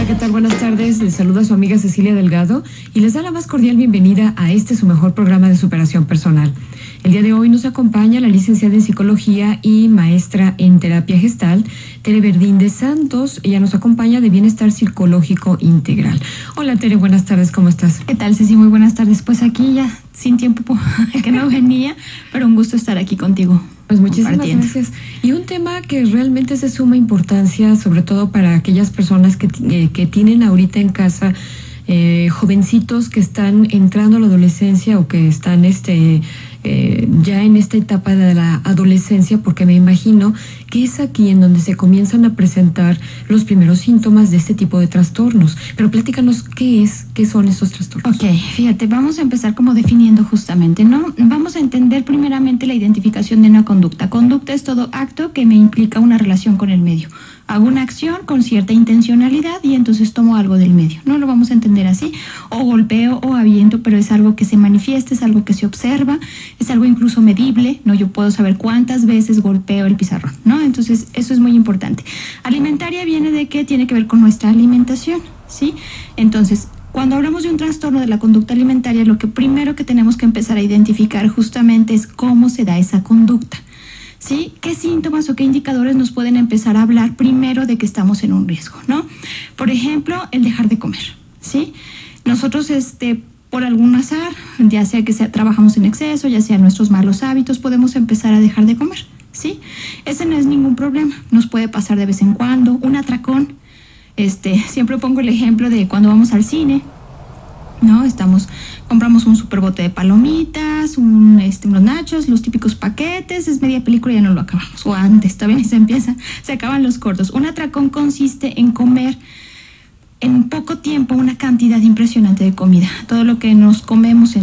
Hola, ¿qué tal? Buenas tardes. Les saluda su amiga Cecilia Delgado y les da la más cordial bienvenida a este su mejor programa de superación personal. El día de hoy nos acompaña la licenciada en psicología y maestra en terapia gestal, Tere Verdín de Santos. Ella nos acompaña de Bienestar Psicológico Integral. Hola, Tere, buenas tardes, ¿cómo estás? ¿Qué tal, Ceci? Muy buenas tardes. Pues aquí ya sin tiempo que no venía, pero un gusto estar aquí contigo. Pues muchísimas gracias. Y un tema que realmente es de suma importancia, sobre todo para aquellas personas que tienen ahorita en casa jovencitos que están entrando a la adolescencia o que están ya en esta etapa de la adolescencia, porque me imagino que es aquí en donde se comienzan a presentar los primeros síntomas de este tipo de trastornos. Pero platícanos qué son estos trastornos. Ok, fíjate, vamos a empezar como definiendo justamente, ¿no? Vamos a entender primeramente la identificación de una conducta. Conducta es todo acto que me implica una relación con el medio. Hago una acción con cierta intencionalidad y entonces tomo algo del medio. No lo vamos a entender así, o golpeo o aviento, pero es algo que se manifiesta, es algo que se observa, es algo incluso medible, ¿no? Yo puedo saber cuántas veces golpeo el pizarrón, ¿no? Entonces, eso es muy importante. Alimentaria viene de que tiene que ver con nuestra alimentación, ¿sí? Entonces, cuando hablamos de un trastorno de la conducta alimentaria, lo que primero que tenemos que empezar a identificar justamente es cómo se da esa conducta. ¿Sí? ¿Qué síntomas o qué indicadores nos pueden empezar a hablar primero de que estamos en un riesgo, ¿no? Por ejemplo, el dejar de comer, ¿sí? Nosotros, por algún azar, ya sea que trabajamos en exceso, ya sea nuestros malos hábitos, podemos empezar a dejar de comer, ¿sí? Ese no es ningún problema, nos puede pasar de vez en cuando, un atracón. Siempre pongo el ejemplo de cuando vamos al cine, ¿no? Compramos un super bote de palomitas, unos nachos, los típicos paquetes, es media película y ya no lo acabamos. O antes, todavía ni se acaban los cortos. Un atracón consiste en comer en poco tiempo una cantidad impresionante de comida. Todo lo que nos comemos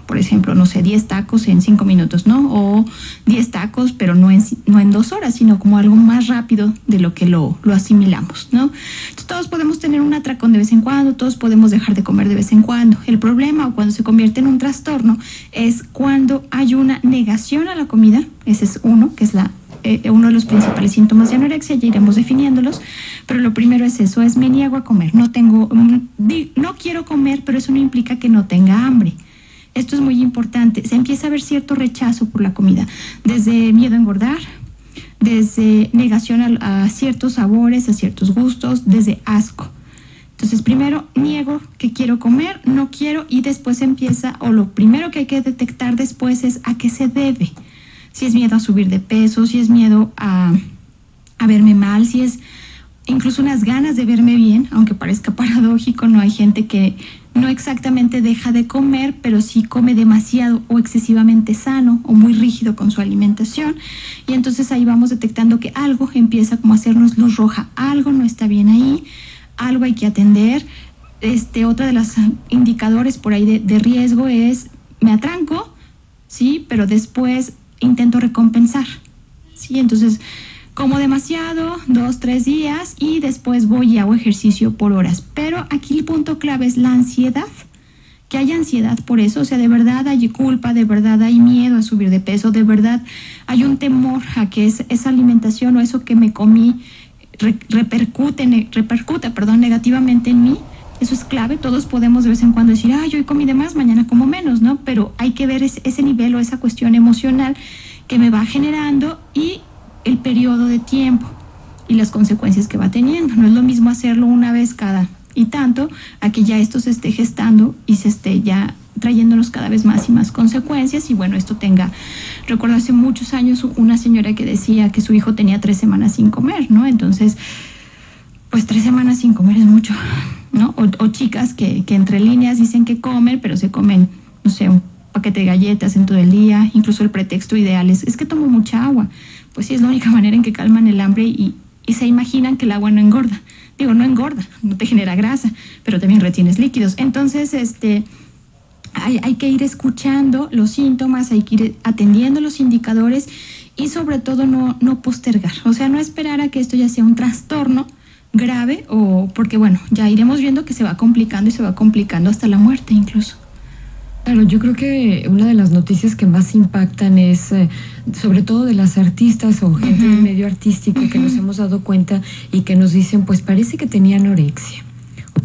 por ejemplo, 10 tacos en 5 minutos, ¿no? O 10 tacos, pero no en 2 horas, sino como algo más rápido de lo que lo asimilamos, ¿no? Entonces, todos podemos tener un atracón de vez en cuando, todos podemos dejar de comer de vez en cuando. El problema, o cuando se convierte en un trastorno, es cuando hay una negación a la comida. Ese es uno, que es uno de los principales síntomas de anorexia, ya iremos definiéndolos, pero lo primero es eso, me niego a comer, no quiero comer, pero eso no implica que no tenga hambre. Esto es muy importante. Se empieza a ver cierto rechazo por la comida, desde miedo a engordar, desde negación a ciertos sabores, a ciertos gustos, desde asco. Entonces, primero niego que quiero comer, no quiero, y después lo primero que hay que detectar después es a qué se debe. Si es miedo a subir de peso, si es miedo a verme mal, si es incluso unas ganas de verme bien, aunque parezca paradójico, no hay gente que no exactamente deja de comer, pero sí come demasiado o excesivamente sano o muy rígido con su alimentación. Y entonces ahí vamos detectando que algo empieza como a hacernos luz roja, algo no está bien ahí, algo hay que atender. Otra de los indicadores por ahí de riesgo es, me atranco, sí, pero después intento recompensar, sí, entonces como demasiado, 2, 3 días y después voy y hago ejercicio por horas. Pero aquí el punto clave es la ansiedad, que haya ansiedad por eso, o sea, de verdad hay culpa, de verdad hay miedo a subir de peso, de verdad hay un temor a que esa alimentación o eso que me comí repercute negativamente en mí. Eso es clave. Todos podemos de vez en cuando decir, yo hoy comí de más, mañana como menos, ¿no? Pero hay que ver ese nivel o esa cuestión emocional que me va generando y el periodo de tiempo y las consecuencias que va teniendo. No es lo mismo hacerlo una vez cada y tanto a que ya esto se esté gestando y se esté ya trayéndonos cada vez más y más consecuencias. Y bueno, recuerdo hace muchos años una señora que decía que su hijo tenía 3 semanas sin comer, ¿no? Entonces, pues 3 semanas sin comer es mucho, ¿no? O chicas que entre líneas dicen que comen, pero se comen, no sé, un paquete de galletas en todo el día. Incluso el pretexto ideal es que tomo mucha agua. Pues sí, es la única manera en que calman el hambre y se imaginan que el agua no engorda. Digo, no engorda, no te genera grasa, pero también retienes líquidos. Entonces, hay que ir escuchando los síntomas, hay que ir atendiendo los indicadores y sobre todo no postergar. O sea, no esperar a que esto ya sea un trastorno grave porque bueno, ya iremos viendo que se va complicando y se va complicando hasta la muerte incluso. Claro, yo creo que una de las noticias que más impactan es, sobre todo de las artistas o gente del medio artístico que nos hemos dado cuenta y que nos dicen, pues parece que tenía anorexia.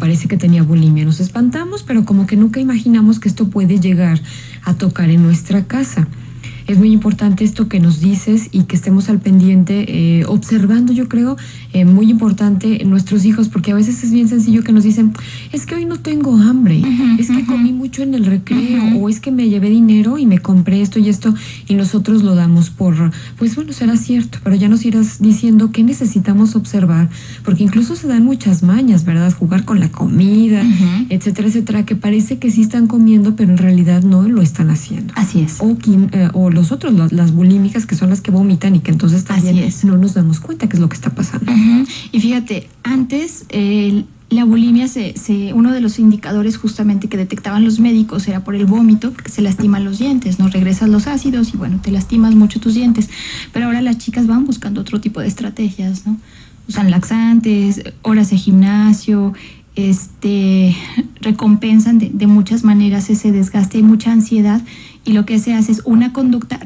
parece que tenía bulimia. Nos espantamos, pero como que nunca imaginamos que esto puede llegar a tocar en nuestra casa. Es muy importante esto que nos dices y que estemos al pendiente, observando, yo creo, muy importante nuestros hijos, porque a veces es bien sencillo que nos dicen, es que hoy no tengo hambre, es que comí mucho en el recreo, o es que me llevé dinero y me compré esto y esto, y nosotros lo damos por, pues bueno, será cierto, pero ya nos irás diciendo que necesitamos observar, porque incluso se dan muchas mañas, ¿verdad? Jugar con la comida, etcétera, etcétera, que parece que sí están comiendo, pero en realidad no lo están haciendo. Así es. O los otros, las bulímicas, que son las que vomitan y que entonces también no nos damos cuenta qué es lo que está pasando. Y fíjate, antes la bulimia, uno de los indicadores justamente que detectaban los médicos era por el vómito, porque se lastiman los dientes, ¿no? Regresas los ácidos y bueno, te lastimas mucho tus dientes. Pero ahora las chicas van buscando otro tipo de estrategias, ¿no? Usan laxantes, horas de gimnasio, recompensan de muchas maneras ese desgaste, hay mucha ansiedad, y lo que se hace es una conducta,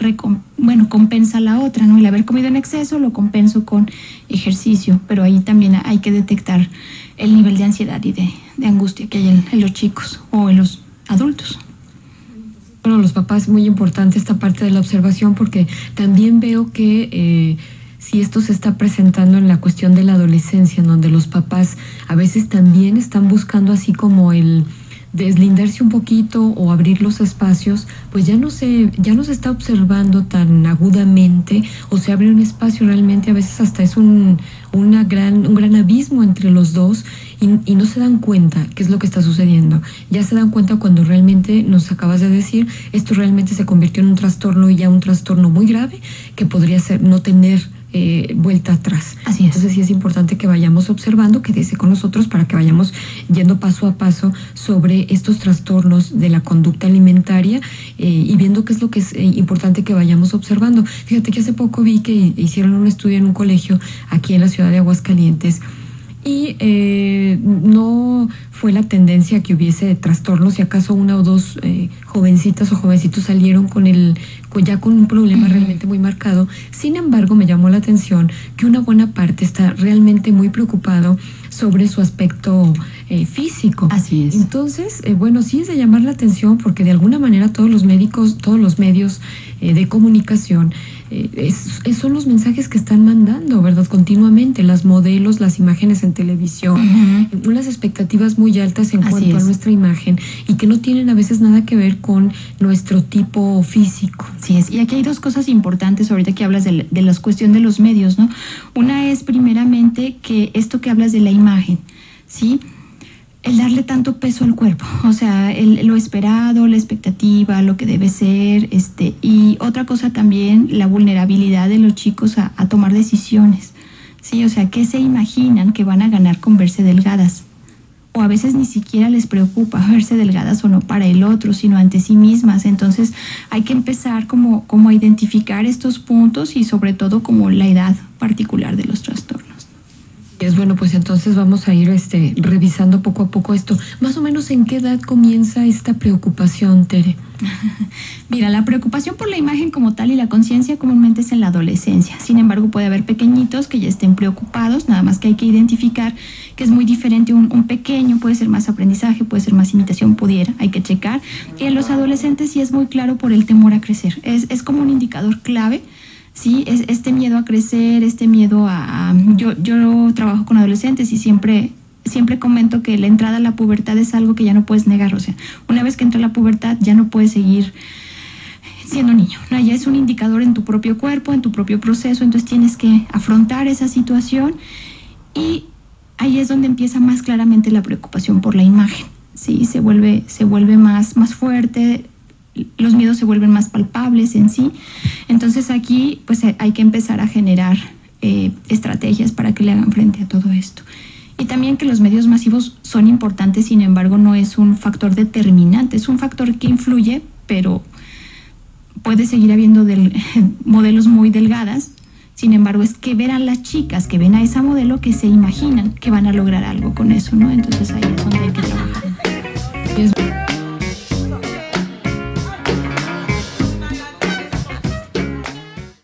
compensa la otra, ¿no? El haber comido en exceso lo compenso con ejercicio, pero ahí también hay que detectar el nivel de ansiedad y de angustia que hay en los chicos o en los adultos. Bueno, los papás, muy importante esta parte de la observación, porque también veo que si esto se está presentando en la cuestión de la adolescencia, en donde los papás a veces también están buscando así como el deslindarse un poquito o abrir los espacios, pues ya no se está observando tan agudamente, o se abre un espacio realmente, a veces hasta es un gran abismo entre los dos, y no se dan cuenta qué es lo que está sucediendo. Ya se dan cuenta cuando realmente, nos acabas de decir, esto realmente se convirtió en un trastorno, y ya un trastorno muy grave que podría ser no tener vuelta atrás. Así es. Entonces sí es importante que vayamos observando, quédese con nosotros para que vayamos yendo paso a paso sobre estos trastornos de la conducta alimentaria, y viendo qué es lo que es importante que vayamos observando. Fíjate que hace poco vi que hicieron un estudio en un colegio aquí en la ciudad de Aguascalientes, y no fue la tendencia que hubiese trastornos, si acaso una o dos jovencitas o jovencitos salieron ya con un problema realmente muy marcado. Sin embargo, me llamó la atención que una buena parte está realmente muy preocupado sobre su aspecto físico. Así es. Entonces, bueno, sí es de llamar la atención, porque de alguna manera todos los médicos, todos los medios de comunicación, son los mensajes que están mandando, ¿verdad? Continuamente, las modelos, las imágenes en televisión, unas expectativas muy altas en cuanto a nuestra imagen, y que no tienen a veces nada que ver con nuestro tipo físico. Así es. Y aquí hay dos cosas importantes ahorita que hablas de la cuestión de los medios, ¿no? Una es primeramente que esto que hablas de la imagen, ¿sí? El darle tanto peso al cuerpo, o sea, lo esperado, la expectativa, lo que debe ser, y otra cosa también, la vulnerabilidad de los chicos a tomar decisiones, ¿sí? O sea, ¿qué se imaginan que van a ganar con verse delgadas? O a veces ni siquiera les preocupa verse delgadas o no para el otro, sino ante sí mismas. Entonces hay que empezar como a identificar estos puntos, y sobre todo como la edad particular de los trastornos. Es bueno, pues entonces vamos a ir revisando poco a poco esto. Más o menos, ¿en qué edad comienza esta preocupación, Tere? Mira, la preocupación por la imagen como tal y la conciencia comúnmente es en la adolescencia. Sin embargo, puede haber pequeñitos que ya estén preocupados, nada más que hay que identificar que es muy diferente. Un pequeño puede ser más aprendizaje, puede ser más imitación, hay que checar. Y en los adolescentes sí es muy claro por el temor a crecer. Es como un indicador clave. Sí, es este miedo a crecer, este miedo yo trabajo con adolescentes y siempre comento que la entrada a la pubertad es algo que ya no puedes negar. O sea, una vez que entra la pubertad ya no puedes seguir siendo niño, ¿no? Ya es un indicador en tu propio cuerpo, en tu propio proceso, entonces tienes que afrontar esa situación, y ahí es donde empieza más claramente la preocupación por la imagen. Sí, se vuelve más fuerte. Los miedos se vuelven más palpables en sí. Entonces aquí pues hay que empezar a generar estrategias para que le hagan frente a todo esto. Y también que los medios masivos son importantes, sin embargo no es un factor determinante, es un factor que influye, pero puede seguir habiendo modelos muy delgadas. Sin embargo, es que ver a las chicas que ven a esa modelo que se imaginan que van a lograr algo con eso, ¿no? Entonces ahí es donde hay que trabajar.